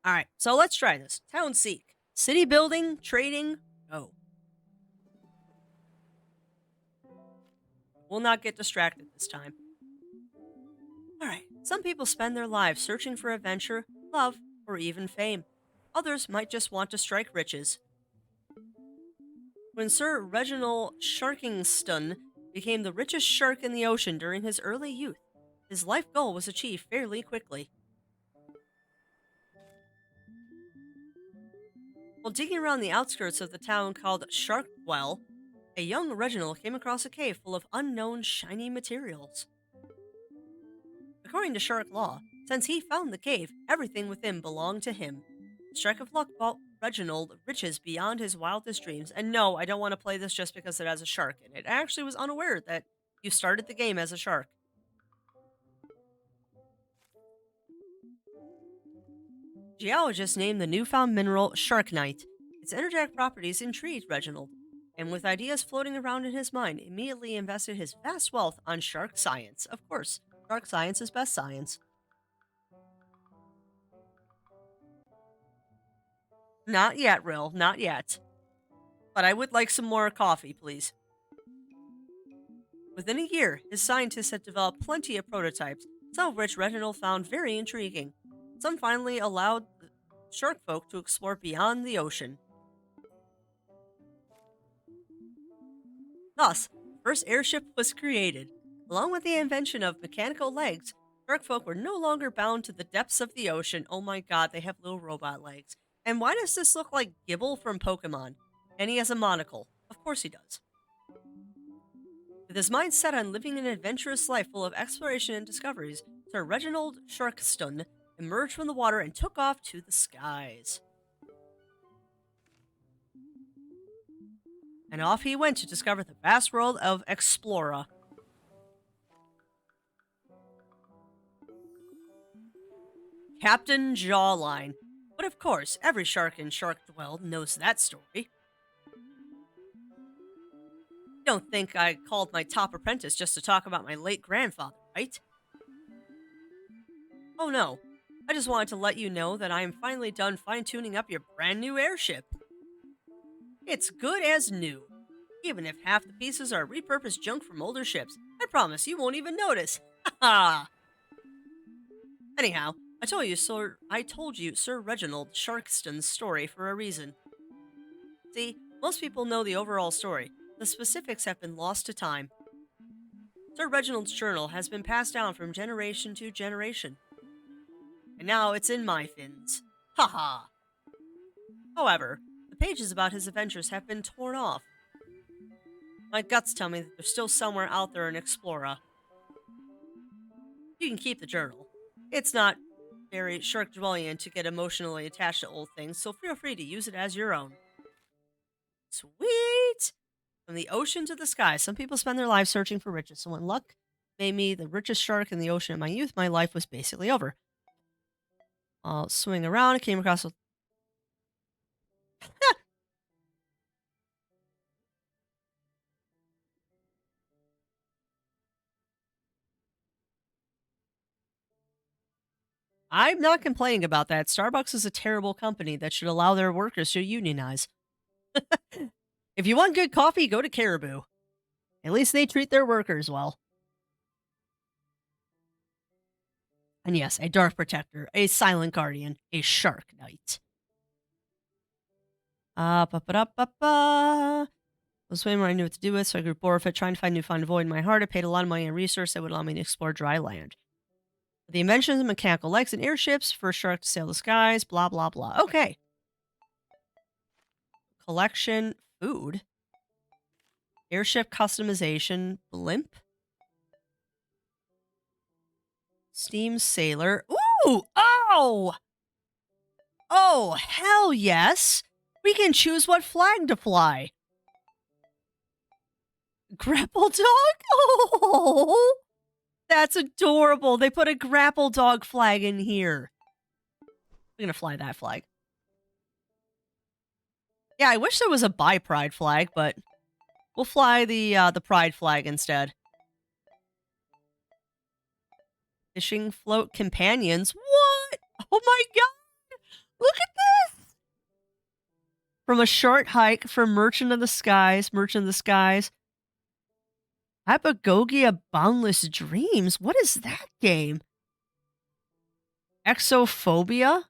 All right, so let's try this. Townseek. City building, trading. Oh, we'll not get distracted this time. All right, some people spend their lives searching for adventure, love, or even fame. Others might just want to strike riches. When Sir Reginald Sharkingston became the richest shark in the ocean during his early youth, his life goal was achieved fairly quickly. While digging around the outskirts of the town called Sharkwell, a young Reginald came across a cave full of unknown shiny materials. According to shark law, since he found the cave, everything within belonged to him. Strike of luck brought Reginald riches beyond his wildest dreams. And no, I don't want to play this just because it has a shark in it. I actually was unaware that you started the game as a shark. Geologists named the newfound mineral Sharknite. Its energetic properties intrigued Reginald, and with ideas floating around in his mind, immediately invested his vast wealth on shark science. Of course, shark science is best science. Not yet, Rill, not yet. But I would like some more coffee, please. Within a year, his scientists had developed plenty of prototypes, some of which Reginald found very intriguing. Some finally allowed the shark folk to explore beyond the ocean. Thus, the first airship was created. Along with the invention of mechanical legs, shark folk were no longer bound to the depths of the ocean. Oh my god, they have little robot legs. And why does this look like Gibble from Pokemon? And he has a monocle. Of course he does. With his mind set on living an adventurous life full of exploration and discoveries, Sir Reginald Sharkston emerged from the water and took off to the skies. And off he went to discover the vast world of Explora. Captain Jawline. But of course, every shark in Shark Dwell knows that story. Don't think I called my top apprentice just to talk about my late grandfather, right? Oh no. I just wanted to let you know that I am finally done fine tuning up your brand new airship. It's good as new. Even if half the pieces are repurposed junk from older ships, I promise you won't even notice. Ha! Anyhow, I told you Sir Reginald Sharkston's story for a reason. See, most people know the overall story. The specifics have been lost to time. Sir Reginald's journal has been passed down from generation to generation. And now it's in my fins. Ha ha! However, the pages about his adventures have been torn off. My guts tell me that they're still somewhere out there in Explora. You can keep the journal. It's not very shark dwellian to get emotionally attached to old things, so feel free to use it as your own. Sweet! From the ocean to the sky, some people spend their lives searching for riches. So when luck made me the richest shark in the ocean in my youth, my life was basically over. I'll swing around and came across a I'm not complaining about that. Starbucks is a terrible company that should allow their workers to unionize. If you want good coffee, go to Caribou. At least they treat their workers well. And yes, a dark protector, a silent guardian, a shark knight. Ba ba ba ba. I was swimming where I knew what to do with, so I grew bored with it, trying to find a new fun void in my heart. I paid a lot of money and resources that would allow me to explore dry land. The inventions of mechanical legs and airships, first shark to sail the skies, blah, blah, blah. Okay. Collection, food. Airship customization, blimp. Steam sailor. Ooh! Oh! Oh, hell yes! We can choose what flag to fly. Grapple dog? Oh! That's adorable. They put a grapple dog flag in here. We're gonna fly that flag. Yeah, I wish there was a bi pride flag, but we'll fly the pride flag instead. Fishing float companions. What? Oh my god! Look at this! From a short hike from Merchant of the Skies, Hypagogia Boundless Dreams. What is that game? Exophobia?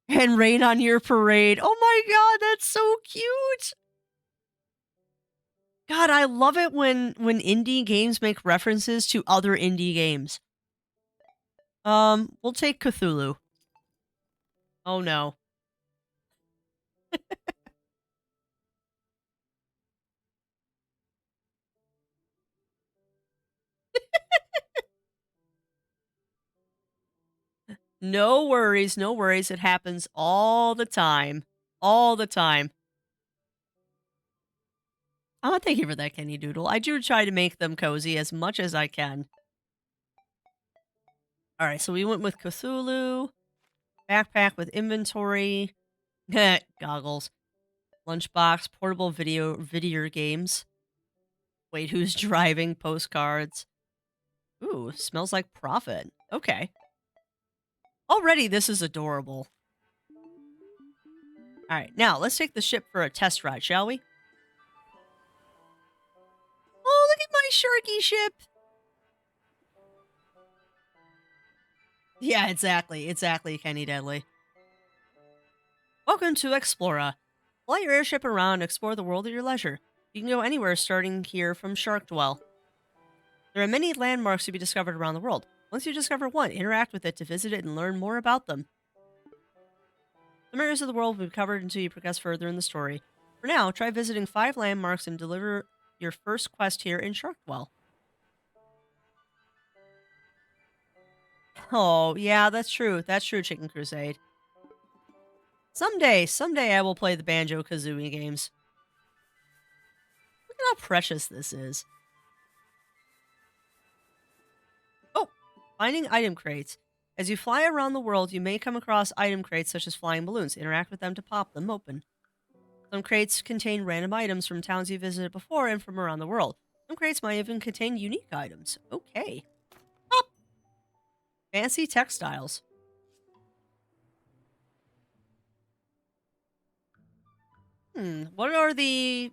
And Rain on Your Parade. Oh my god, that's so cute! God, I love it when indie games make references to other indie games. We'll take Cthulhu. Oh no. No worries, no worries. It happens all the time. All the time. Oh, thank you for that, Kenny Doodle. I do try to make them cozy as much as I can. All right, so we went with Cthulhu, backpack with inventory, goggles, lunchbox, portable video games. Wait, who's driving? Postcards. Ooh, smells like profit. Okay. Already, this is adorable. All right, now let's take the ship for a test ride, shall we? Oh, look at my sharky ship. Yeah, exactly, Kenny Deadly. Welcome to Explora. Fly your airship around and explore the world at your leisure. You can go anywhere starting here from Shark Dwell. There are many landmarks to be discovered around the world. Once you discover one, interact with it to visit it and learn more about them. Some areas of the world will be covered until you progress further in the story. For now, try visiting 5 landmarks and deliver your first quest here in Shark Dwell. Oh, yeah, that's true. That's true, Chicken Crusade. Someday I will play the Banjo-Kazooie games. Look at how precious this is. Oh, finding item crates. As you fly around the world, you may come across item crates such as flying balloons. Interact with them to pop them open. Some crates contain random items from towns you visited before and from around the world. Some crates might even contain unique items. Okay. Pop! Fancy textiles. What are the...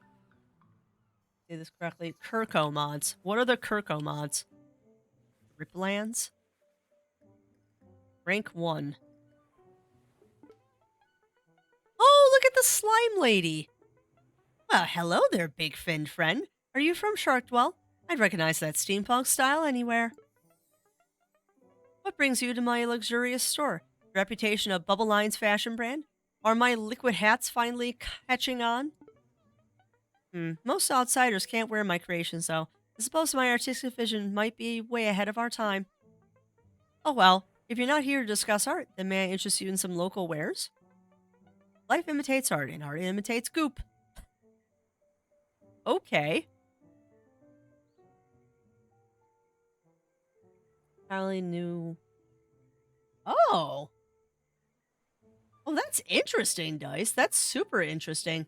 say this correctly. Kirko mods. What are the Kirko mods? Riplands? Rank 1. Oh, look at the slime lady. Well, hello there, big finned friend. Are you from Sharkdwell? I'd recognize that steampunk style anywhere. What brings you to my luxurious store? Reputation of Bubble Line's fashion brand? Are my liquid hats finally catching on? Most outsiders can't wear my creations, though. I suppose my artistic vision might be way ahead of our time. Oh well, if you're not here to discuss art, then may I interest you in some local wares? Life imitates art, and art imitates goop. Okay. Entirely new. Oh. Oh, that's interesting, Dice. That's super interesting.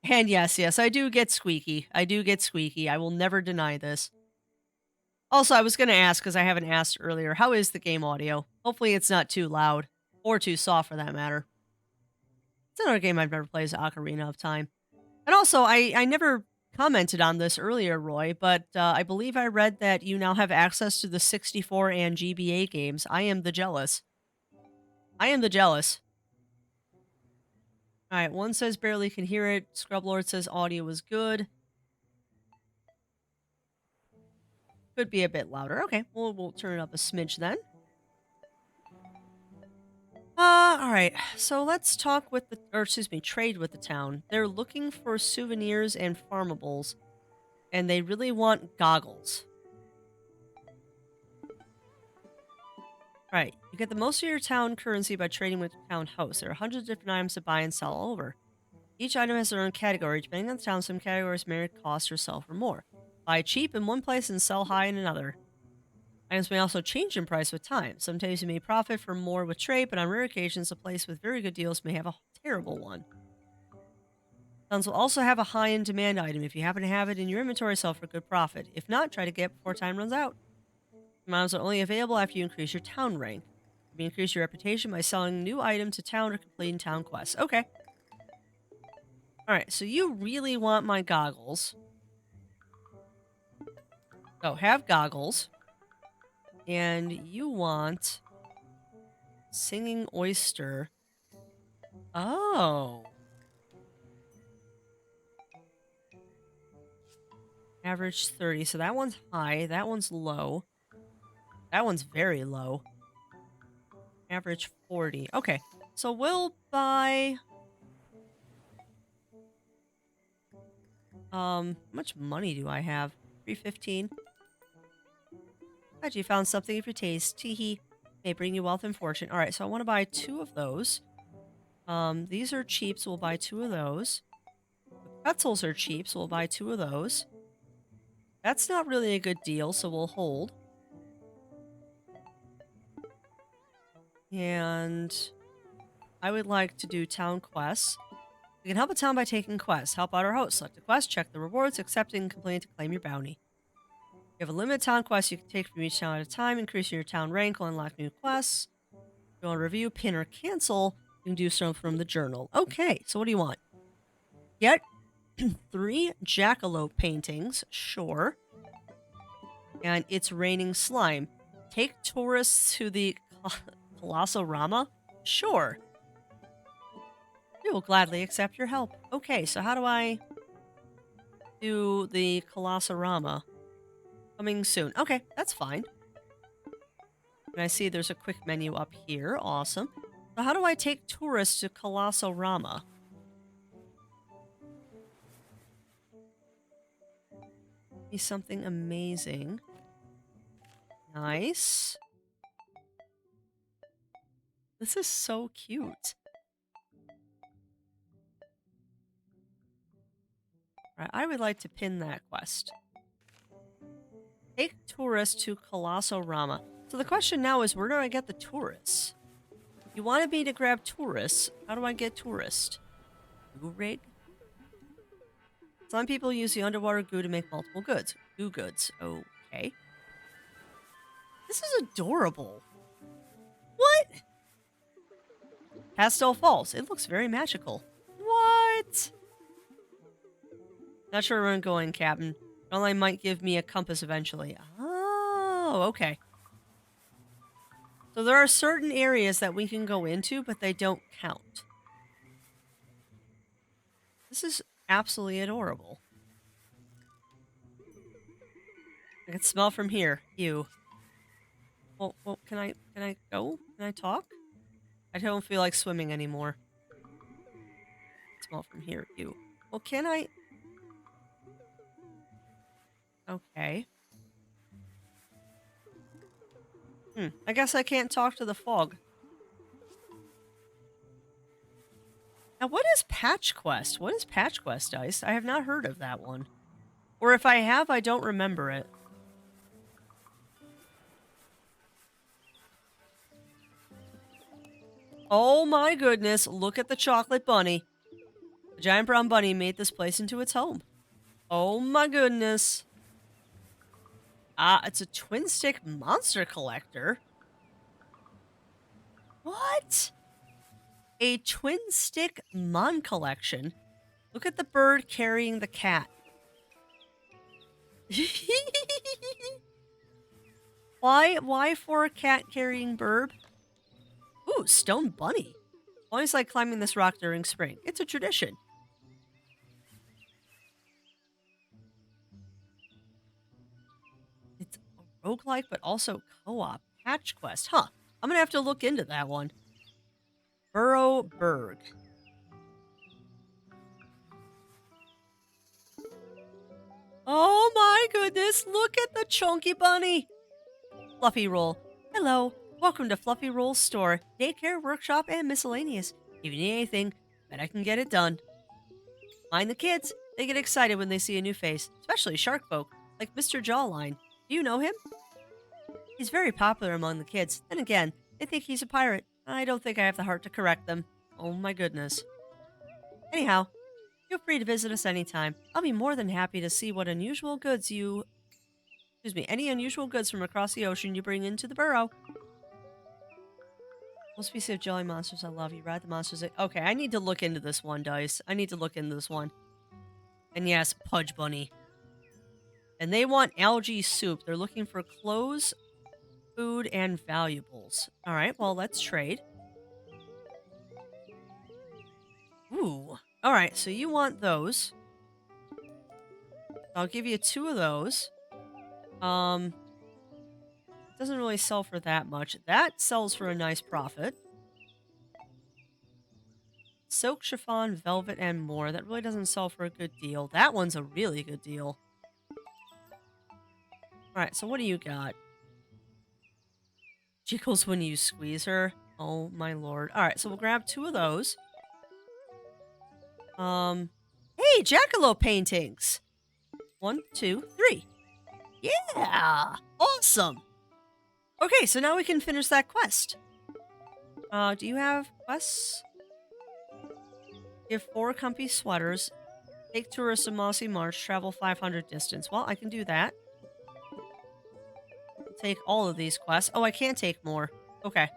And yes, I do get squeaky. I will never deny this. Also, I was going to ask, because I haven't asked earlier, how is the game audio? Hopefully it's not too loud. Or too soft, for that matter. It's another game I've never played, is Ocarina of Time. And also, I never commented on this earlier, Roy, but I believe I read that you now have access to the 64 and GBA games. I am the jealous. I am the jealous. Alright, one says barely can hear it. Scrublord says audio is good. Could be a bit louder. Okay, we'll turn it up a smidge then. Alright, so let's talk with the, or excuse me, trade with the town. They're looking for souvenirs and farmables, and they really want goggles. Right, you get the most of your town currency by trading with town hosts. There are hundreds of different items to buy and sell all over. Each item has their own category. Depending on the town, some categories may cost or sell for more. Buy cheap in one place and sell high in another. Items may also change in price with time. Sometimes you may profit from more with trade, but on rare occasions, a place with very good deals may have a terrible one. Towns will also have a high-end demand item. If you happen to have it in your inventory, sell for a good profit. If not, try to get it before time runs out. Items are only available after you increase your town rank. me increase your reputation by selling new item to town or completing town quests. Okay. Alright, so you really want my goggles. So have goggles. And you want singing oyster. Oh. Average 30. So that one's high. That one's low. That one's very low. Average 40. Okay. So we'll buy how much money do I have? 315. Glad you found something of your taste. Teehee. May bring you wealth and fortune. Alright, so I want to buy 2 of those. These are cheap, so we'll buy 2 of those. The pretzels are cheap, so we'll buy 2 of those. That's not really a good deal, so we'll hold. And I would like to do town quests. You can help a town by taking quests. Help out our host. Select a quest, check the rewards, accepting and complaining to claim your bounty. You have a limited town quest you can take from each town at a time, increasing your town rank will unlock new quests. If you want to review, pin, or cancel, you can do so from the journal. Okay, so what do you want? Get 3 jackalope paintings, sure. And it's raining slime. Take tourists to the Colossorama, sure. We will gladly accept your help. Okay, so how do I do the Colossorama? Coming soon. Okay, that's fine. And I see there's a quick menu up here. Awesome. So how do I take tourists to Colossorama? Be something amazing. Nice. This is so cute. Right, I would like to pin that quest. Take tourists to Colossorama. So the question now is, where do I get the tourists? You wanted me to grab tourists. How do I get tourists? Goo rig? Some people use the underwater goo to make multiple goods. Goo goods. Okay. This is adorable. What? Pastel Falls. It looks very magical. What? Not sure where I'm going, Captain. Online might give me a compass eventually. Oh, okay. So there are certain areas that we can go into, but they don't count. This is absolutely adorable. I can smell from here. Ew. Well, can I go? Can I talk? I don't feel like swimming anymore. Smell from here. Ew. Well, can I? Okay. I guess I can't talk to the fog. Now, what is Patch Quest? What is Patch Quest, Dice? I have not heard of that one. Or if I have, I don't remember it. Oh my goodness, look at the chocolate bunny. The giant brown bunny made this place into its home. Oh my goodness. Ah, it's a twin stick monster collector. What? A twin stick mon collection. Look at the bird carrying the cat. Why for a cat carrying bird? Ooh, stone bunny. Always like climbing this rock during spring. It's a tradition. It's a roguelike, but also co-op. Patch Quest. Huh. I'm gonna have to look into that one. Burrow Berg. Oh my goodness, look at the chunky bunny. Fluffy Roll. Hello. Welcome to Fluffy Roll's store. Daycare, workshop, and miscellaneous. If you need anything, bet I can get it done. Mind the kids. They get excited when they see a new face, especially shark folk, like Mr. Jawline. Do you know him? He's very popular among the kids. Then again, they think he's a pirate. I don't think I have the heart to correct them. Oh my goodness. Anyhow, feel free to visit us anytime. I'll be more than happy to see what unusual goods any unusual goods from across the ocean you bring into the burrow. Most species of jelly monsters I love. You ride the monsters. Okay, I need to look into this one, Dice. I need to look into this one. And yes, Pudge Bunny. And they want algae soup. They're looking for clothes, food, and valuables. All right, well, let's trade. Ooh. All right, so you want those. I'll give you 2 of those. It doesn't really sell for that much. That sells for a nice profit. Silk, chiffon, velvet, and more. That really doesn't sell for a good deal. That one's a really good deal. Alright, so what do you got? Jiggles when you squeeze her. Oh my lord. Alright, so we'll grab 2 of those. Hey, jackalope paintings! 1, 2, 3. Yeah! Awesome! Okay, so now we can finish that quest. Do you have quests? Give 4 comfy sweaters. Take tourists to Mossy Marsh. Travel 500 distance. Well, I can do that. Take all of these quests. Oh, I can't take more. Okay.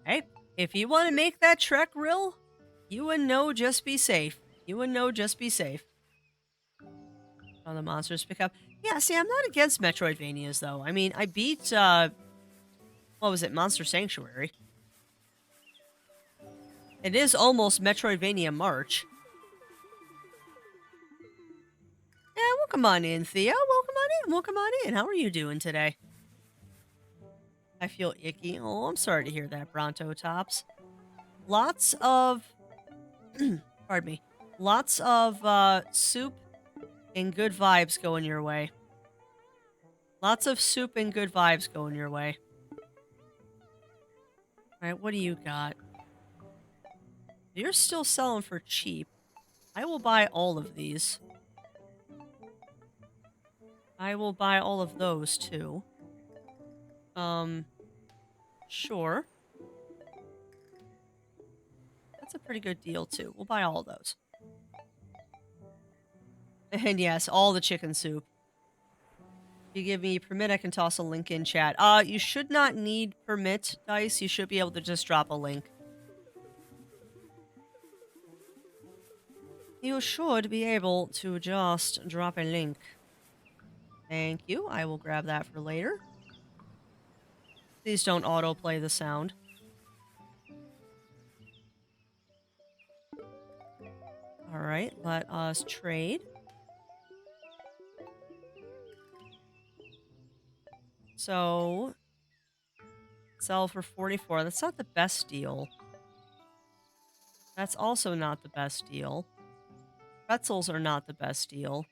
Hey, if you want to make that trek real, you and no just be safe. You and no just be safe. Oh, the monsters pick up. Yeah, see, I'm not against Metroidvanias, though. I mean, I beat, what was it, Monster Sanctuary. It is almost Metroidvania March. Yeah, welcome on in, Thea. Welcome on in. Welcome on in. How are you doing today? I feel icky. Oh, I'm sorry to hear that, Bronto Tops. Lots of, pardon me, lots of soup and good vibes going your way. Lots of soup and good vibes going your way. All right, what do you got? You're still selling for cheap. I will buy all of these. I will buy all of those too. Sure. That's a pretty good deal too. We'll buy all of those. And yes, all the chicken soup. If you give me permit, I can toss a link in chat. You should not need permit, Dice. You should be able to just drop a link. You should be able to just drop a link. Thank you. I will grab that for later. Please don't autoplay the sound. Alright, let us trade. So, sell for 44. That's not the best deal. That's also not the best deal. Pretzels are not the best deal.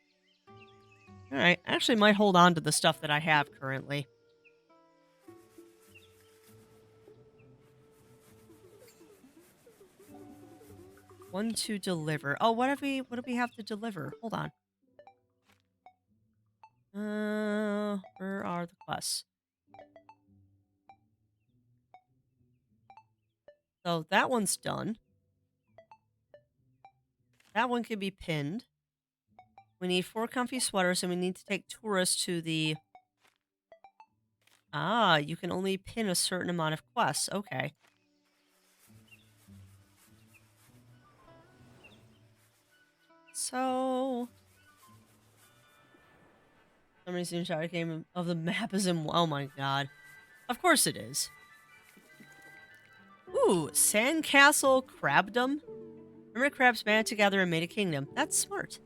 Alright, I actually might hold on to the stuff that I have currently. One to deliver. Oh, what do we have to deliver? Hold on. Where are the quests? So that one's done. That one can be pinned. We need 4 comfy sweaters, and we need to take tourists to the... Ah, you can only pin a certain amount of quests. Okay. So... Somebody's in shout game of the map is in... Oh my god. Of course it is. Ooh, Sandcastle Crabdom. Remember crabs band together and made a kingdom. That's smart.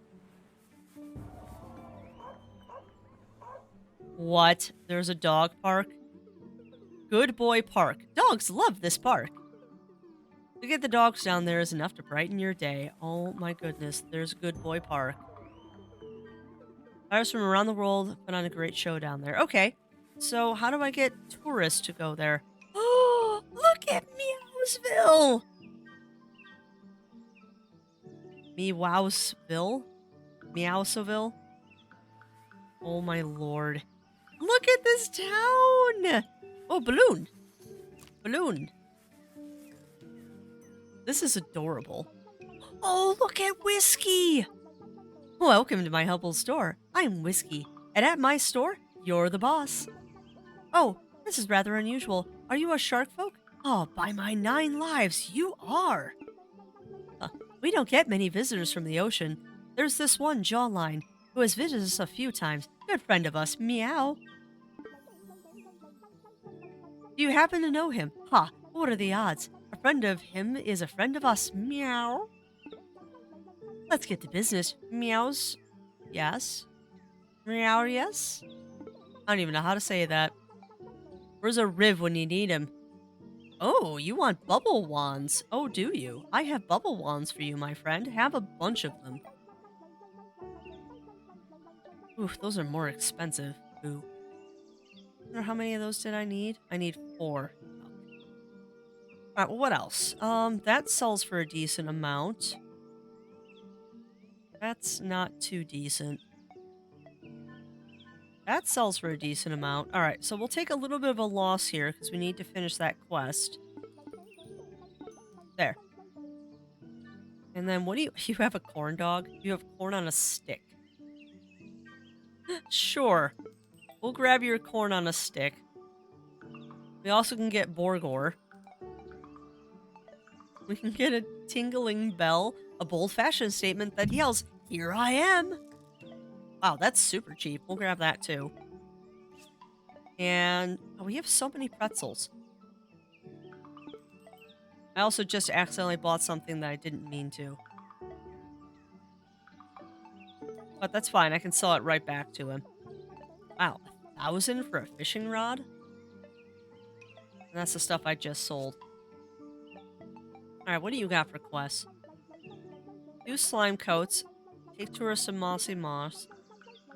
What? There's a dog park? Good Boy Park. Dogs love this park. To get the dogs down there is enough to brighten your day. Oh my goodness, there's Good Boy Park. Players from around the world put on a great show down there. Okay, so how do I get tourists to go there? Oh, look at Meowsville! Meowsville? Meowsville? Oh my lord. Look at this town! Oh, balloon. Balloon. This is adorable. Oh, look at Whiskey! Welcome to my humble store. I'm Whiskey, and at my store, you're the boss. Oh, this is rather unusual. Are you a shark folk? Oh, by my 9 lives, you are. Uh, we don't get many visitors from the ocean. There's this one jawline who has visited us a few times. Good friend of us, meow. Do you happen to know him? Ha, what are the odds? A friend of him is a friend of us, meow. Let's get to business. Meows. Yes. Meow, yes. I don't even know how to say that. Where's a Riv when you need him? Oh, you want bubble wands. Oh, do you? I have bubble wands for you, my friend. Have a bunch of them. Oof, those are more expensive. Ooh. I wonder how many of those did I need? I need 4. Alright, well, what else? That sells for a decent amount. That's not too decent. That sells for a decent amount. Alright, so we'll take a little bit of a loss here because we need to finish that quest. There. And then what do you... You have a corn dog? You have corn on a stick. Sure. We'll grab your corn on a stick. We also can get Borgor. We can get a tingling bell, a bold fashion statement that yells, "Here I am!" Wow, that's super cheap. We'll grab that too. And oh, we have so many pretzels. I also just accidentally bought something that I didn't mean to. But that's fine. I can sell it right back to him. Wow, 1,000 for a fishing rod? And that's the stuff I just sold. Alright, what do you got for quests? 2 slime coats. Take tourists to Mossy Moss.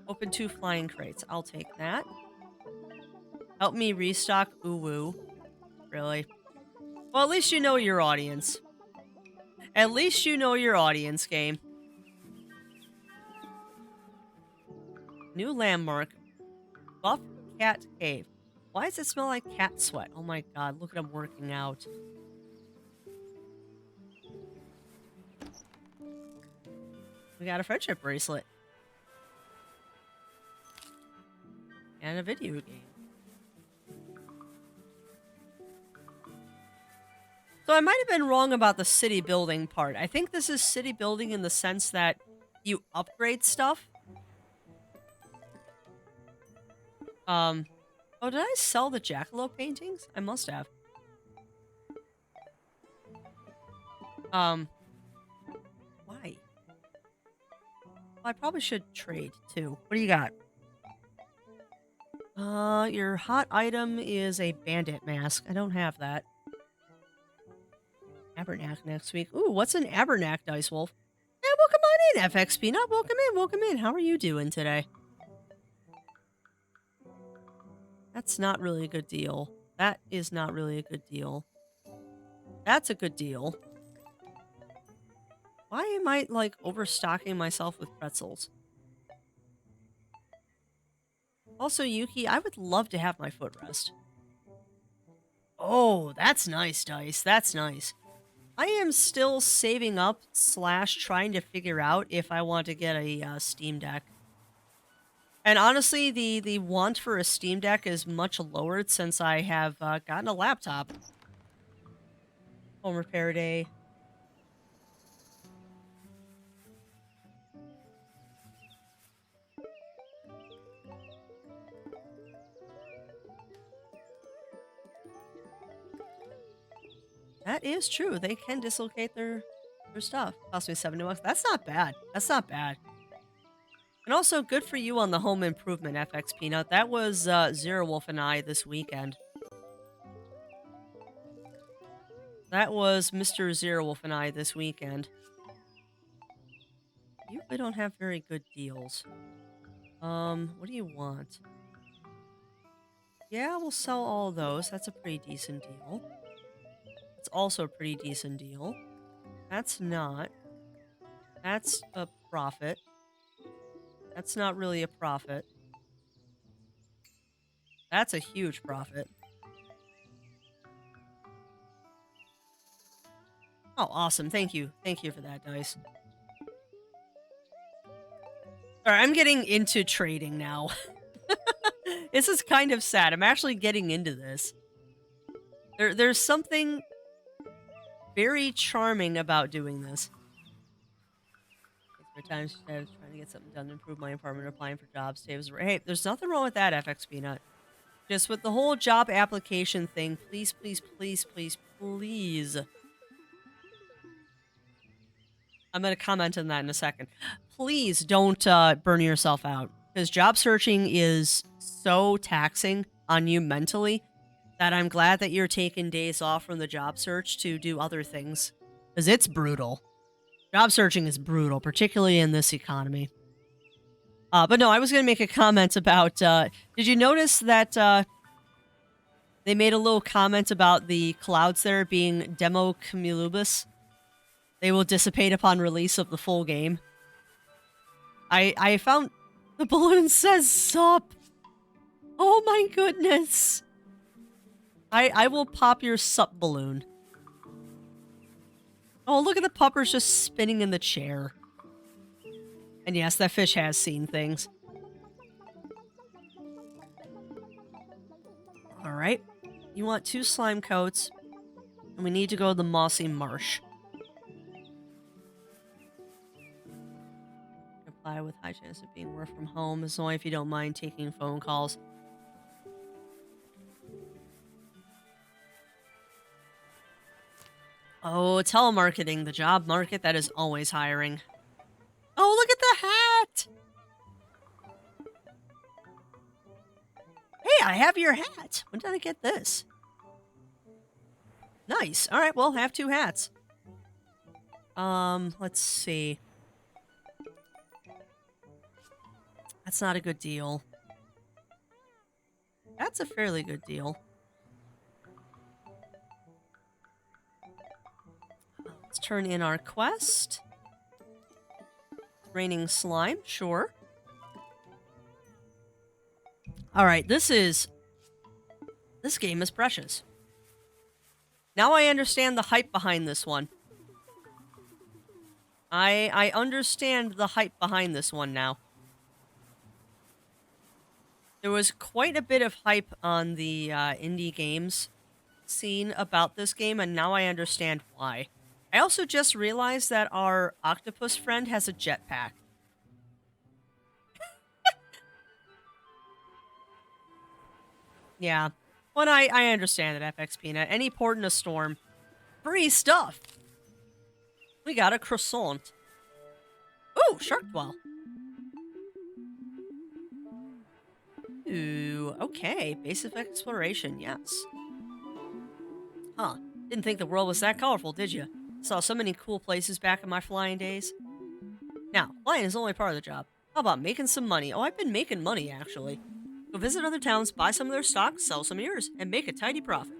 Open 2 flying crates. I'll take that. Help me restock Uwu. Really? Well, at least you know your audience. At least you know your audience, game. New landmark. Buff Cat Cave. Why does it smell like cat sweat? Oh my god, look at him working out. We got a friendship bracelet. And a video game. So I might have been wrong about the city building part. I think this is city building in the sense that you upgrade stuff. Oh, did I sell the jackalope paintings? I must have. Why? Well, I probably should trade too. What do you got? Your hot item is a bandit mask. I don't have that. Abernac next week. Ooh, what's an Abernac, Dice Wolf? Yeah, welcome on in, FX Peanut. Welcome in, welcome in. How are you doing today? That's not really a good deal. That is not really a good deal. That's a good deal. Why am I, like, overstocking myself with pretzels? Also, Yuki, I would love to have my footrest. Oh, that's nice, Dice. That's nice. I am still saving up slash trying to figure out if I want to get a Steam Deck. And honestly, the want for a Steam Deck is much lowered since I have gotten a laptop. Home repair day. That is true. They can dislocate their stuff. Cost me $70. That's not bad. That's not bad. And also, good for you on the home improvement, FX Peanut. That was Zero Wolf and I this weekend. That was Mr. Zero Wolf and I this weekend. You really don't have very good deals. What do you want? Yeah, we'll sell all those. That's a pretty decent deal. It's also a pretty decent deal. That's not. That's a profit. That's not really a profit. That's a huge profit. Oh, awesome. Thank you. Thank you for that, Dice. All right, I'm getting into trading now. This is kind of sad. I'm actually getting into this. There's something very charming about doing this. For times I was trying to get something done to improve my apartment, applying for jobs. Hey, there's nothing wrong with that, FX Peanut. Just with the whole job application thing, please, please, please, please, please. I'm going to comment on that in a second. Please don't burn yourself out, because job searching is so taxing on you mentally that I'm glad that you're taking days off from the job search to do other things, because it's brutal. Job searching is brutal, particularly in this economy. But no, I was going to make a comment about, did you notice that they made a little comment about the clouds there being demo cumulibus? They will dissipate upon release of the full game. I found the balloon says sup. Oh my goodness. I will pop your sup balloon. Oh, look at the puppers just spinning in the chair. And yes, that fish has seen things. Alright. You want 2 slime coats. And we need to go to the mossy marsh. Apply with high chance of being work from home, as long as you don't mind taking phone calls. Oh, telemarketing, the job market that is always hiring. Oh, look at the hat! Hey, I have your hat! When did I get this? Nice. Alright, well, have 2 hats. Let's see. That's not a good deal. That's a fairly good deal. Let's turn in our quest. Raining slime, sure. Alright, this game is precious. Now I understand the hype behind this one. I understand the hype behind this one now. There was quite a bit of hype on the indie games scene about this game, and now I understand why. I also just realized that our octopus friend has a jetpack. Yeah. Well, I understand it, FX Peanut. Any port in a storm. Free stuff! We got a croissant. Ooh, shark dwell. Ooh, okay. Base of exploration, yes. Huh. Didn't think the world was that colorful, did you? Saw so many cool places back in my flying days. Now, flying is only part of the job. How about making some money? Oh, I've been making money, actually. Go visit other towns, buy some of their stock, sell some of yours, and make a tidy profit.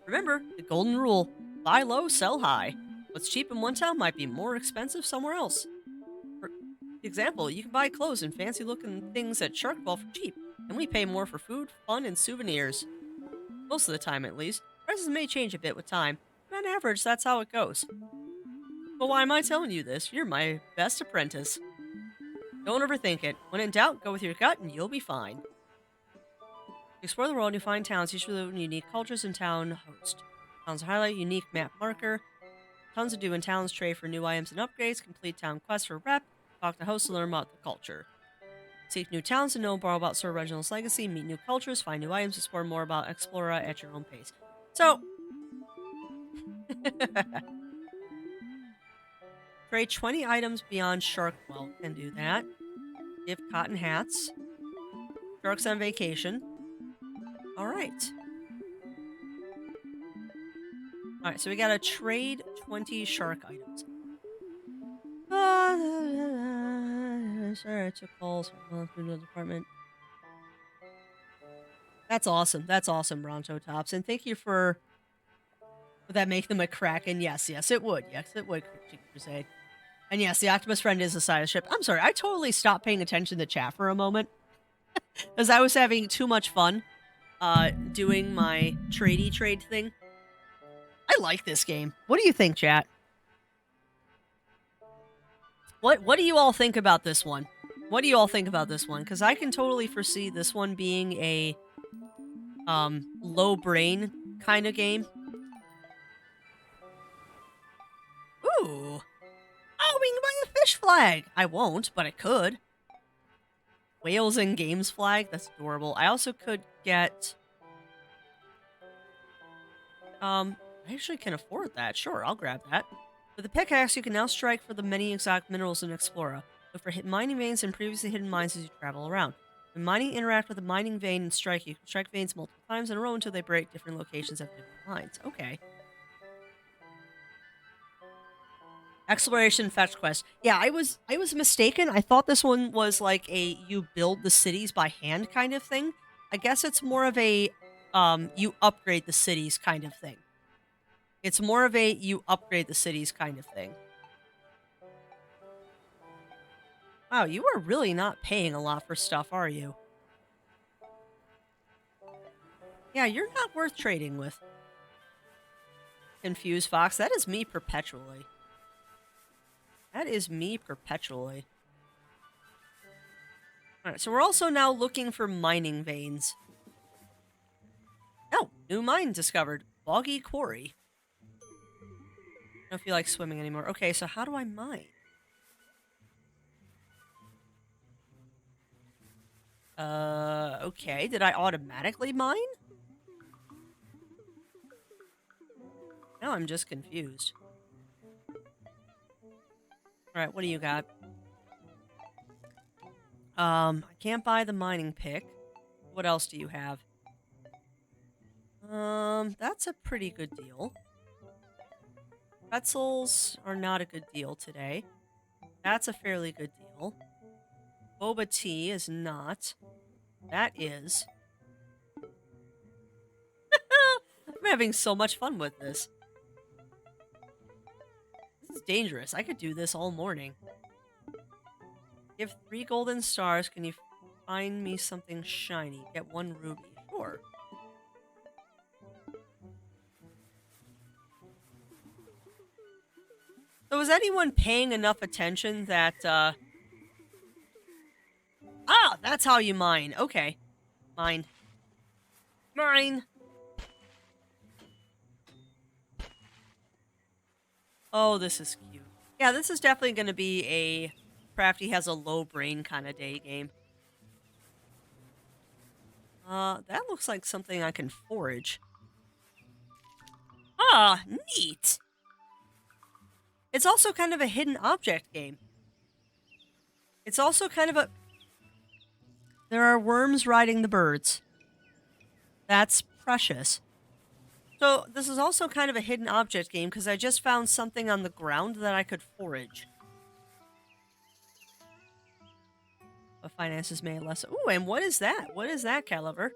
Remember, the golden rule, buy low, sell high. What's cheap in one town might be more expensive somewhere else. For example, you can buy clothes and fancy-looking things at Sharkwell for cheap, and we pay more for food, fun, and souvenirs. Most of the time, at least. Prices may change a bit with time, but on average, that's how it goes. But why am I telling you this? You're my best apprentice. Don't overthink it. When in doubt, go with your gut, and you'll be fine. Explore the world, you find towns, each with unique cultures and town host. Towns highlight unique map marker. Tons to do in towns, trade for new items and upgrades, complete town quests for rep, talk to hosts to learn about the culture. Seek new towns to know more about Sir Reginald's legacy, meet new cultures, find new items, explore more about Explora at your own pace. So, trade 20 items beyond Sharkwell. Can do that. Give cotton hats. Sharks on vacation. Alright. Alright, so we gotta trade 20 shark items. Sorry, I took calls from the department. That's awesome. That's awesome, Bronto Tops. And thank you for... Would that make them a Kraken? Yes, it would. Yes, it would, Crusade. And yes, the octopus friend is the side of the ship. I'm sorry, I totally stopped paying attention to chat for a moment. Because I was having too much fun doing my trade thing. I like this game. What do you think, chat? What do you all think about this one? What do you all think about this one? Because I can totally foresee this one being a low brain kind of game. Ooh. Oh, we can buy a fish flag. I won't, but I could. Whales and games flag. That's adorable. I also could get. I actually can afford that. Sure, I'll grab that. With the pickaxe, you can now strike for the many exact minerals in Explora. Look for mining veins and previously hidden mines as you travel around. When mining interact with a mining vein and strike, you can strike veins multiple times in a row until they break different locations of different mines. Okay. Exploration fetch quest. Yeah, I was mistaken. I thought this one was like a you build the cities by hand kind of thing. I guess it's more of a you upgrade the cities kind of thing. It's more of a you upgrade the cities kind of thing. Wow, you are really not paying a lot for stuff, are you? Yeah, you're not worth trading with. Confused Fox. That is me perpetually. That is me perpetually. Alright, so we're also now looking for mining veins. Oh, new mine discovered. Boggy Quarry. I don't feel like swimming anymore. Okay, so how do I mine? Okay. Did I automatically mine? Now I'm just confused. Alright, what do you got? I can't buy the mining pick. What else do you have? That's a pretty good deal. Pretzels are not a good deal today. That's a fairly good deal. Boba tea is not. That is. I'm having so much fun with this. This is dangerous. I could do this all morning. Give 3 golden stars. Can you find me something shiny? Get 1 ruby. Sure. So is anyone paying enough attention that, Ah, that's how you mine. Okay. Mine. Mine. Oh, this is cute. Yeah, this is definitely going to be a Crafty has a low brain kind of day game. That looks like something I can forage. Ah, neat. It's also kind of a hidden object game. It's also kind of a... There are worms riding the birds. That's precious. So this is also kind of a hidden object game because I just found something on the ground that I could forage. But finances may less. Ooh, and what is that? What is that, Caliver?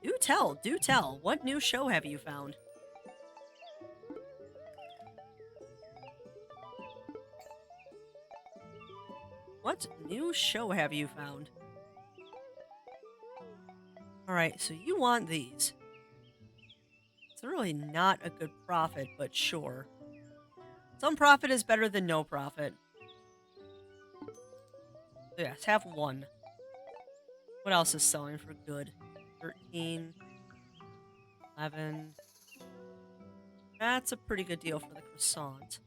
Do tell, do tell. What new show have you found? What new show have you found? Alright, so you want these. It's really not a good profit, but sure. Some profit is better than no profit. Yes, have 1. What else is selling for good? 13. 11. That's a pretty good deal for the croissant.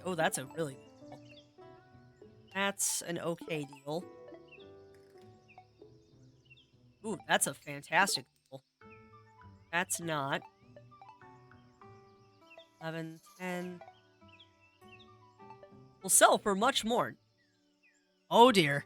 Oh, that's a really good deal. That's an okay deal. Ooh, that's a fantastic deal. That's not. 11, 10. Will sell for much more. Oh dear.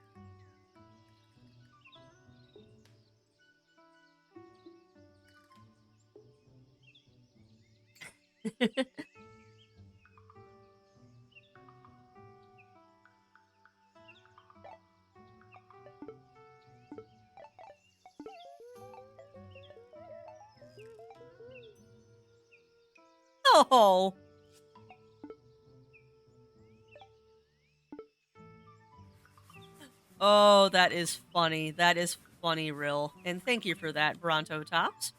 Oh. Oh, that is funny. That is funny, Rill. And thank you for that, Bronto Tops.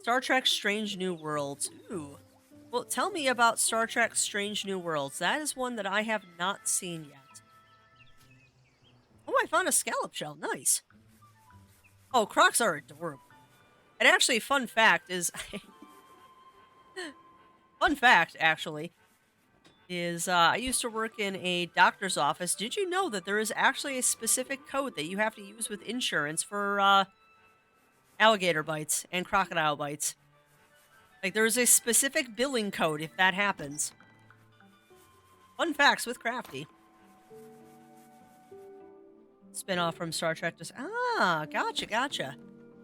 Star Trek Strange New Worlds. Ooh. Well, tell me about Star Trek Strange New Worlds. That is one that I have not seen yet. Oh, I found a scallop shell. Nice. Oh, crocs are adorable. And actually, fun fact, actually, is I used to work in a doctor's office. Did you know that there is actually a specific code that you have to use with insurance for alligator bites and crocodile bites? Like, there is a specific billing code if that happens. Fun facts with Crafty. Spin-off from Star Trek. Gotcha, gotcha.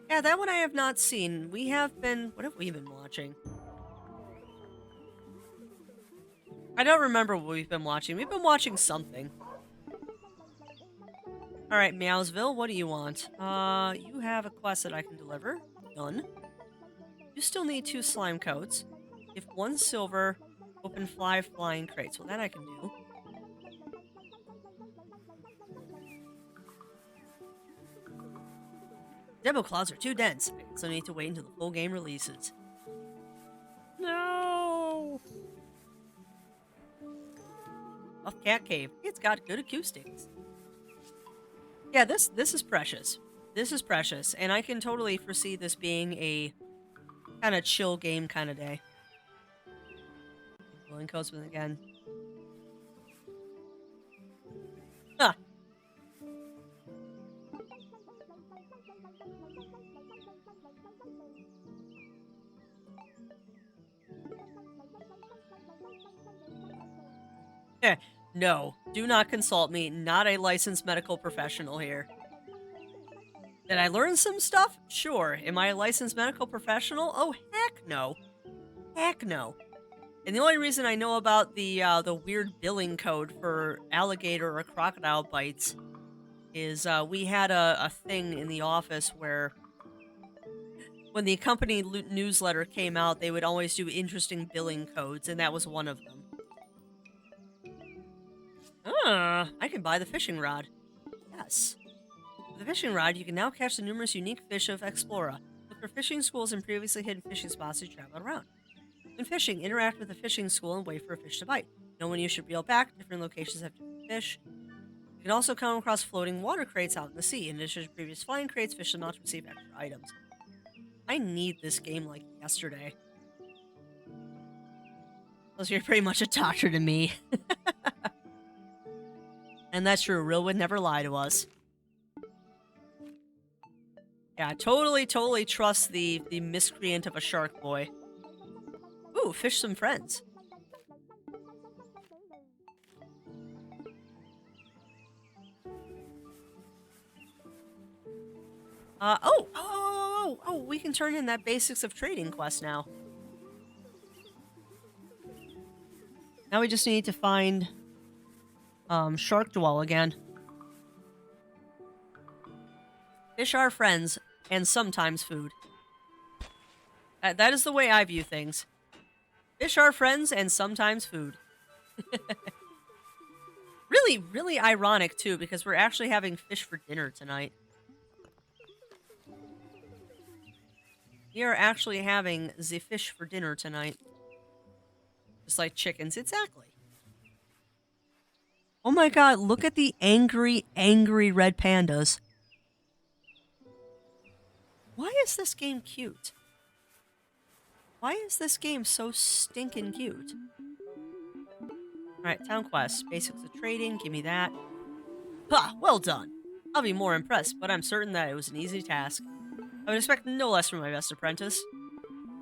Yeah, that one I have not seen. What have we been watching? I don't remember what we've been watching. We've been watching something. Alright, Meowsville, what do you want? You have a quest that I can deliver. Done. You still need 2 slime coats. If 1 silver, open 5 flying crates. Well, that I can do. Demo clouds are too dense, so I need to wait until the full game releases. No! Off Cat Cave. It's got good acoustics. Yeah, this is precious. This is precious, and I can totally foresee this being a kind of chill game kind of day. Blowing coats with again. Huh. No, do not consult me. Not a licensed medical professional here. Did I learn some stuff? Sure. Am I a licensed medical professional? Oh, heck no. Heck no. And the only reason I know about the weird billing code for alligator or crocodile bites is we had a thing in the office where when the company newsletter came out, they would always do interesting billing codes, and that was one of them. I can buy the fishing rod. Yes. With the fishing rod, you can now catch the numerous unique fish of Explora. Look for fishing schools and previously hidden fishing spots as you travel around. When fishing, interact with the fishing school and wait for a fish to bite. Know when you should reel back. Different locations have different fish. You can also come across floating water crates out in the sea. In addition to previous flying crates, fish them out to receive extra items. I need this game like yesterday. Plus, you're pretty much a doctor to me. And that's true. Real would never lie to us. Yeah, totally trust the miscreant of a shark boy. Ooh, fish some friends. We can turn in that basics of trading quest now. Now we just need to find Shark Dwell again. Fish are friends, and sometimes food. That is the way I view things. Fish are friends, and sometimes food. Really ironic, too, because we're actually having fish for dinner tonight. We are actually having the fish for dinner tonight. Just like chickens, exactly. Oh my god, look at the angry red pandas. Why is this game cute? Why is this game so stinking cute? Alright, town quest. Basics of trading, give me that. Ha! Well done! I'll be more impressed, but I'm certain that it was an easy task. I would expect no less from my best apprentice.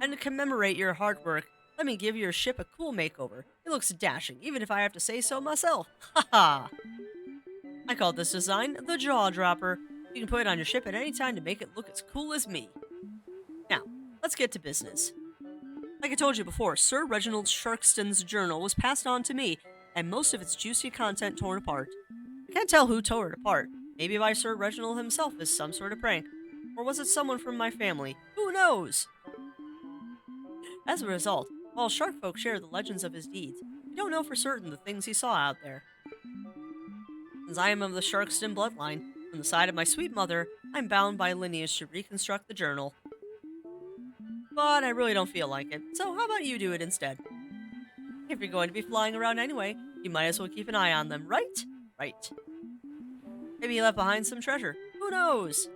And to commemorate your hard work, let me give your ship a cool makeover. It looks dashing, even if I have to say so myself. Haha! I call this design the Jaw Dropper. You can put it on your ship at any time to make it look as cool as me. Now, let's get to business. Like I told you before, Sir Reginald Sharkston's journal was passed on to me, and most of its juicy content torn apart. I can't tell who tore it apart. Maybe by Sir Reginald himself as some sort of prank. Or was it someone from my family? Who knows? As a result, while shark folk share the legends of his deeds, we don't know for certain the things he saw out there. Since I am of the Sharkston bloodline, from the side of my sweet mother, I'm bound by lineage to reconstruct the journal. But I really don't feel like it, so how about you do it instead? If you're going to be flying around anyway, you might as well keep an eye on them, right? Right. Maybe you left behind some treasure. Who knows?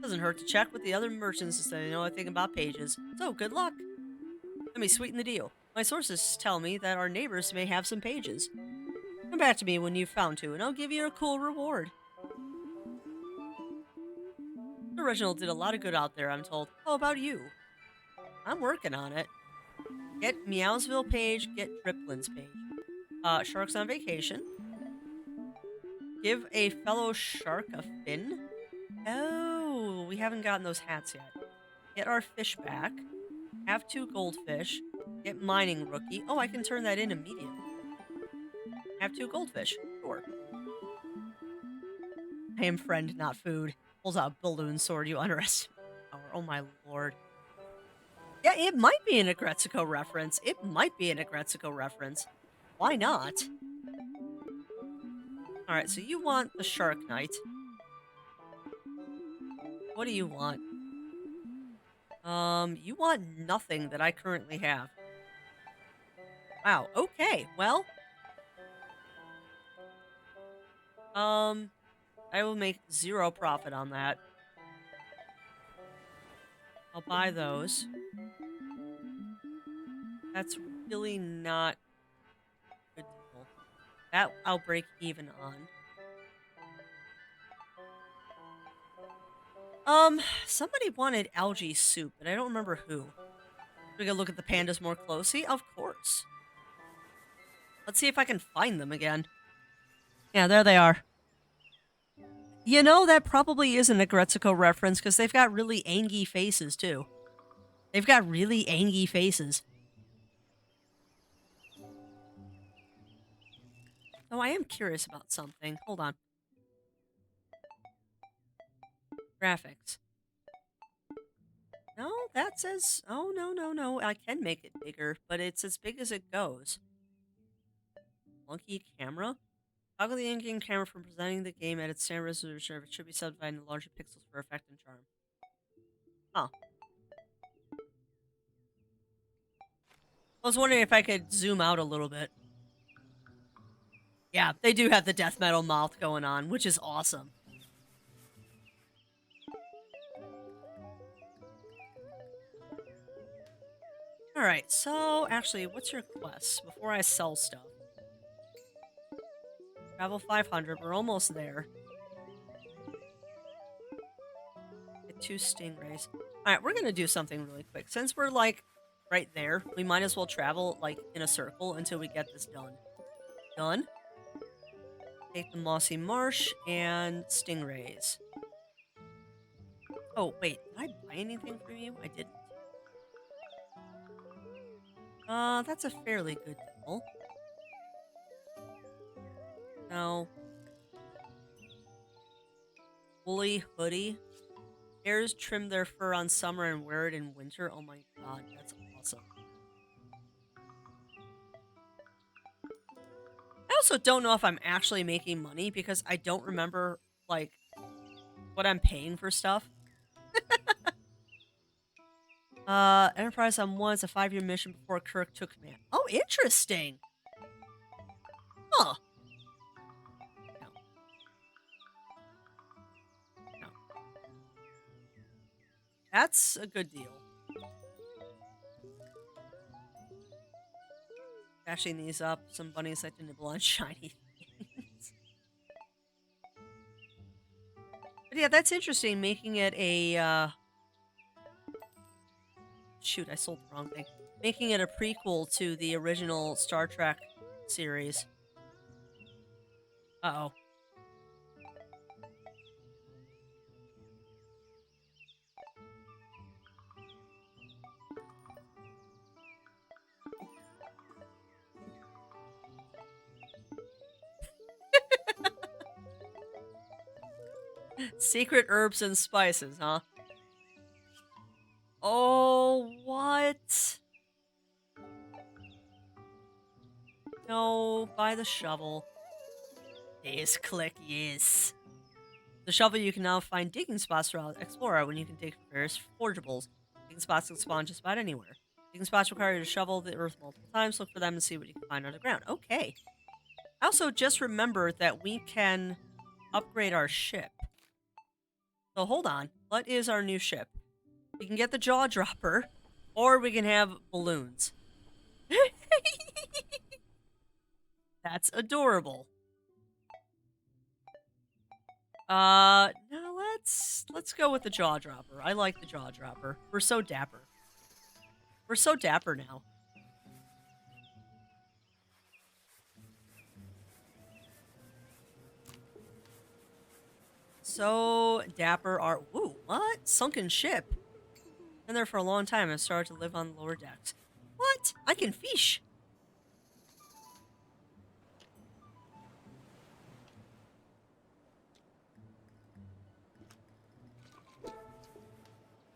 Doesn't hurt to check with the other merchants so they know anything about pages. So, good luck. Let me sweeten the deal. My sources tell me that our neighbors may have some pages. Come back to me when you've found two, and I'll give you a cool reward. Reginald did a lot of good out there, I'm told. How about you? I'm working on it. Get Meowsville page, get Driplin's page. Shark's on vacation. Give a fellow shark a fin. Oh, we haven't gotten those hats yet. Get our fish back. Have two goldfish. Get mining rookie. Oh, I can turn that in immediately. Have two goldfish. Sure. I am friend, not food. Pulls out a balloon sword, you underestimate. Oh my lord. Yeah, it might be an Agretzico reference. It might be an Agretzico reference. Why not? Alright, so you want the Shark Knight. What do you want? You want nothing that I currently have. Wow, okay, well. I will make 0 profit on that. I'll buy those. That's really not a good deal. That I'll break even on. Somebody wanted algae soup, but I don't remember who. We can look at the pandas more closely? Of course. Let's see if I can find them again. Yeah, there they are. You know, that probably isn't a Gretzko reference because they've got really angy faces, too. They've got really angy faces. Oh, I am curious about something. Hold on. Graphics. No, that says... Oh, no. I can make it bigger, but it's as big as it goes. Monkey camera? Toggle the in-game camera from presenting the game at its standard resolution. It should be subdivided into larger pixels for effect and charm. Huh. I was wondering if I could zoom out a little bit. Yeah, they do have the death metal mouth going on, which is awesome. Alright, so actually, what's your quest before I sell stuff? Travel 500, we're almost there. Get 2 stingrays. Alright, we're gonna do something really quick. Since we're like right there, we might as well travel like in a circle until we get this done. Done? Take the mossy marsh and stingrays. Oh, wait, did I buy anything from you? I didn't. That's a fairly good deal. No. Woolly hoodie. Hares trim their fur on summer and wear it in winter. Oh my god, that's awesome. I also don't know if I'm actually making money because I don't remember, like, what I'm paying for stuff. Enterprise on 1 is a 5-year mission before Kirk took command. Oh, interesting! Huh. No. No. That's a good deal. Dashing these up, some bunnies like to nibble on shiny things. But yeah, that's interesting, making it a, shoot, I sold the wrong thing. Making it a prequel to the original Star Trek series. Uh-oh. Secret herbs and spices, huh? Oh, what? No, buy the shovel. Yes, click yes. The shovel you can now find digging spots throughout Explorer when you can dig various forgeables. Digging spots can spawn just about anywhere. Digging spots require you to shovel the earth multiple times. Look for them and see what you can find underground. Okay. I also just remembered that we can upgrade our ship. So hold on. What is our new ship? We can get the jaw dropper, or we can have balloons. That's adorable. No, let's go with the jaw dropper. I like the jaw dropper. We're so dapper. We're so dapper now. So dapper are ooh, what? Sunken ship. Been there for a long time and started to live on the lower decks. What? I can fish.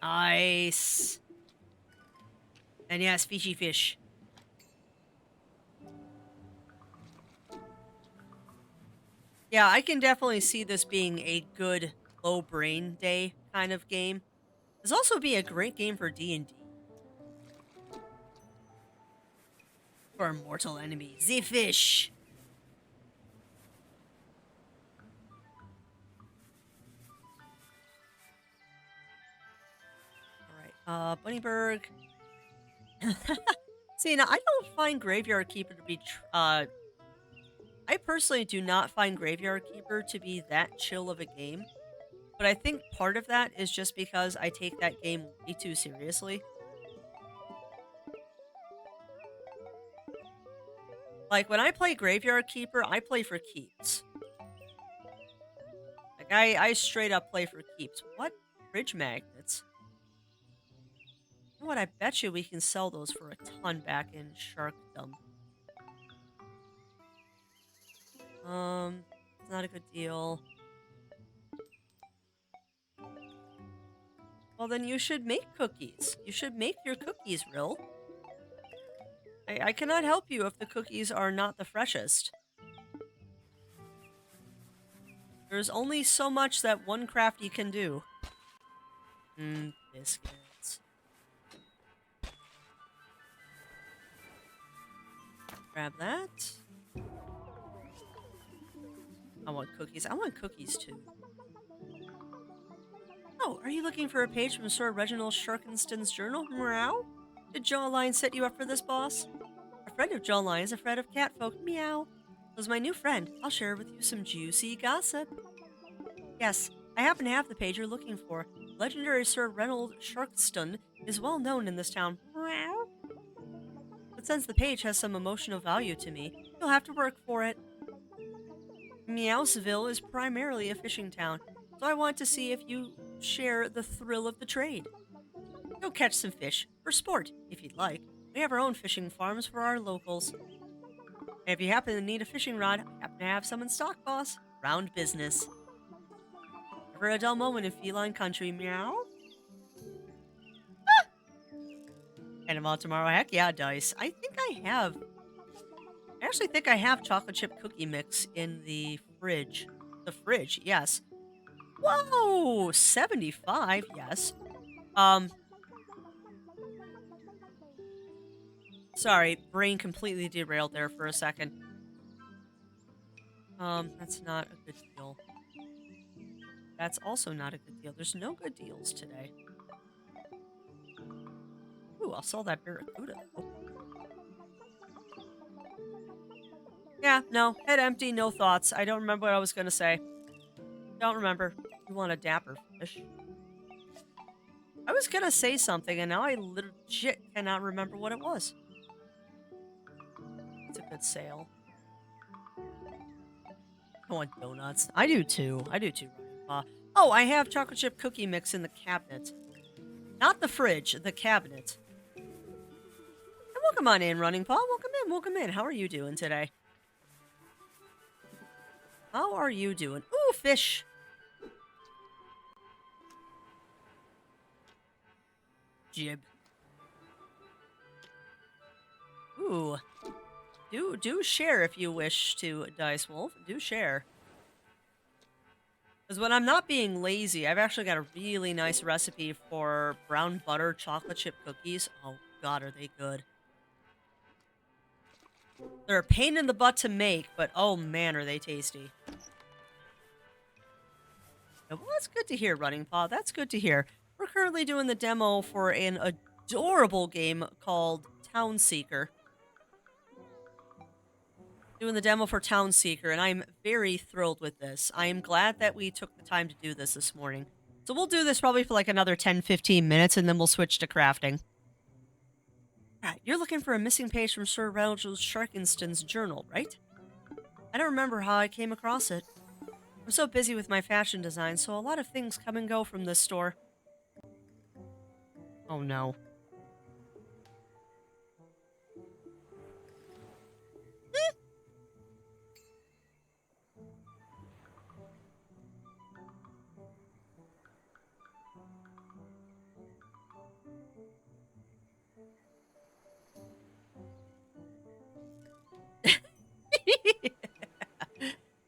Nice. And yes, fishy fish. Yeah, I can definitely see this being a good low brain day kind of game. This also be a great game for D&D. For a mortal enemy, the fish. All right, Bunnyberg. See, now I don't find Graveyard Keeper to be. I personally do not find Graveyard Keeper to be that chill of a game. But I think part of that is just because I take that game way too seriously. Like when I play Graveyard Keeper, I play for keeps. Like I straight up play for keeps. What? Fridge magnets? You know what? I bet you we can sell those for a ton back in Sharkdom. It's not a good deal. Well, then you should make cookies. You should make your cookies, Rill. I cannot help you if the cookies are not the freshest. There's only so much that one crafty can do. Biscuits. Grab that. I want cookies. I want cookies too. Oh, are you looking for a page from Sir Reginald Sharkinston's journal? Meow? Did Jawline set you up for this, boss? A friend of Jawline is a friend of catfolk. Meow. Was my new friend. I'll share with you some juicy gossip. Yes, I happen to have the page you're looking for. Legendary Sir Reginald Sharkston is well known in this town. Meow. But since the page has some emotional value to me, you'll have to work for it. Meowsville is primarily a fishing town, so I want to see if you share the thrill of the trade. Go catch some fish, for sport, if you'd like. We have our own fishing farms for our locals. And if you happen to need a fishing rod, I happen to have some in stock, boss. Round business. Never a dull moment in feline country, meow. And I'm out tomorrow. Heck yeah, Dice. I actually think I have chocolate chip cookie mix in the fridge. The fridge, yes. Whoa! 75, yes. Sorry, brain completely derailed there for a second. That's not a good deal. That's also not a good deal. There's no good deals today. Ooh, I'll sell that Barracuda. Oh. Yeah, no. Head empty, no thoughts. I don't remember what I was going to say. Don't remember. You want a dapper fish. I was going to say something, and now I legit cannot remember what it was. It's a good sale. I want donuts. I do too. I do too. Oh, I have chocolate chip cookie mix in the cabinet. Not the fridge, the cabinet. And welcome on in, Running Paw. Welcome in, welcome in. How are you doing today? How are you doing? Ooh, fish. Jib. Ooh. Do share if you wish to, Dice Wolf. Do share. Because when I'm not being lazy, I've actually got a really nice recipe for brown butter chocolate chip cookies. Oh, God, are they good. They're a pain in the butt to make, but oh man, are they tasty. Well, that's good to hear, Running Paw. That's good to hear. We're currently doing the demo for an adorable game called Townseeker. Doing the demo for Townseeker, and I'm very thrilled with this. I am glad that we took the time to do this morning. So we'll do this probably for like another 10-15 minutes, and then we'll switch to crafting. Alright, you're looking for a missing page from Sir Reginald Sharkinston's journal, right? I don't remember how I came across it. I'm so busy with my fashion design, so a lot of things come and go from this store. Oh no.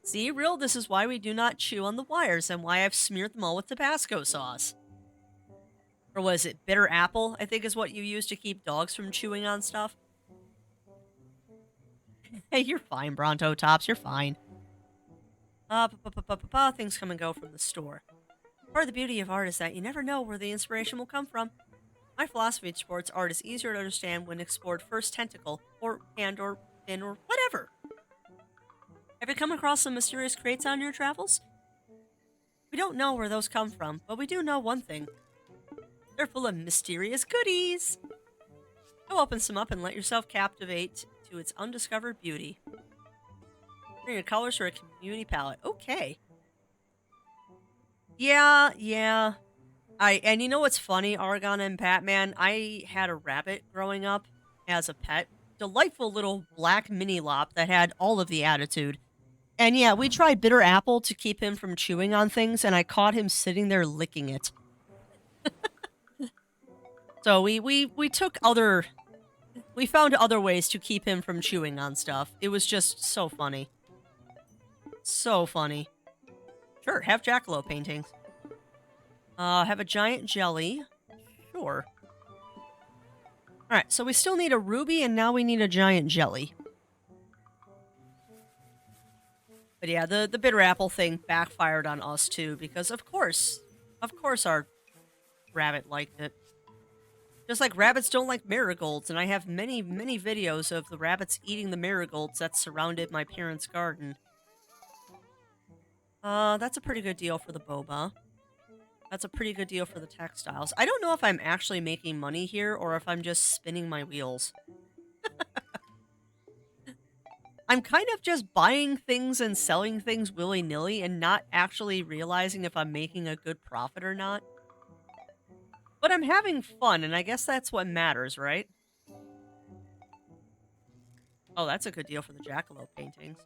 See, Real, this is why we do not chew on the wires and why I've smeared them all with Tabasco sauce. Or was it bitter apple, I think is what you use to keep dogs from chewing on stuff? Hey, you're fine, Bronto Tops, you're fine. Things come and go from the store. Part of the beauty of art is that you never know where the inspiration will come from. My philosophy towards art is easier to understand when explored first tentacle, or hand, or fin, or whatever. Have you come across some mysterious crates on your travels? We don't know where those come from, but we do know one thing. They're full of mysterious goodies. Go open some up and let yourself captivate to its undiscovered beauty. Bring your colors for a community palette. Okay. Yeah. And you know what's funny, Argon and Batman? I had a rabbit growing up as a pet. Delightful little black mini lop that had all of the attitude. And yeah, we tried bitter apple to keep him from chewing on things, and I caught him sitting there licking it. So we took we found other ways to keep him from chewing on stuff. It was just so funny. So funny. Sure, have jackalope paintings. Have a giant jelly. Sure. Alright, so we still need a ruby, and now we need a giant jelly. But yeah, the bitter apple thing backfired on us too, because of course our rabbit liked it. Just like rabbits don't like marigolds, and I have many videos of the rabbits eating the marigolds that surrounded my parents' garden. That's a pretty good deal for the boba. That's a pretty good deal for the textiles. I don't know if I'm actually making money here, or if I'm just spinning my wheels. I'm kind of just buying things and selling things willy-nilly and not actually realizing if I'm making a good profit or not. But I'm having fun, and I guess that's what matters, right? Oh, that's a good deal for the jackalope paintings.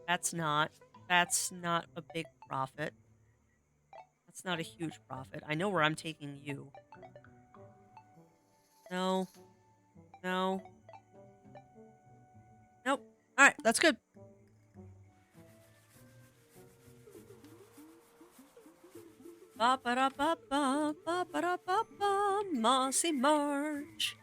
That's not a big profit. That's not a huge profit. I know where I'm taking you. No. No. Nope. Alright, that's good. Ba-ba-da-ba-ba, Mossy March.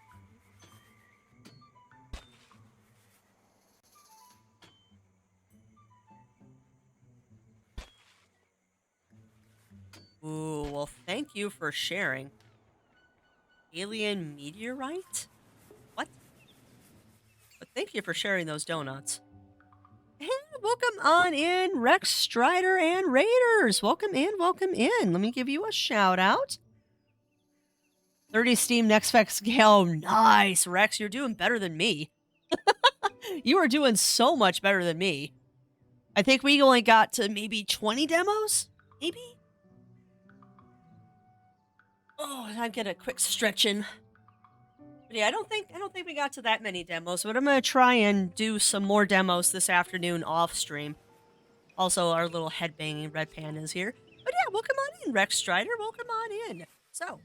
Ooh, well, thank you for sharing. Alien meteorite? What? But thank you for sharing those donuts. Hey, welcome on in, Rex Strider and Raiders. Welcome in, welcome in. Let me give you a shout out. 30 Steam Next Vex Gale. Nice, Rex. You're doing better than me. You are doing so much better than me. I think we only got to maybe 20 demos? Maybe? Oh, and I get a quick stretch in. But yeah, I don't think we got to that many demos, but I'm gonna try and do some more demos this afternoon off stream. Also, our little headbanging red pan is here. But yeah, welcome on in, Rex Strider. Welcome on in. So,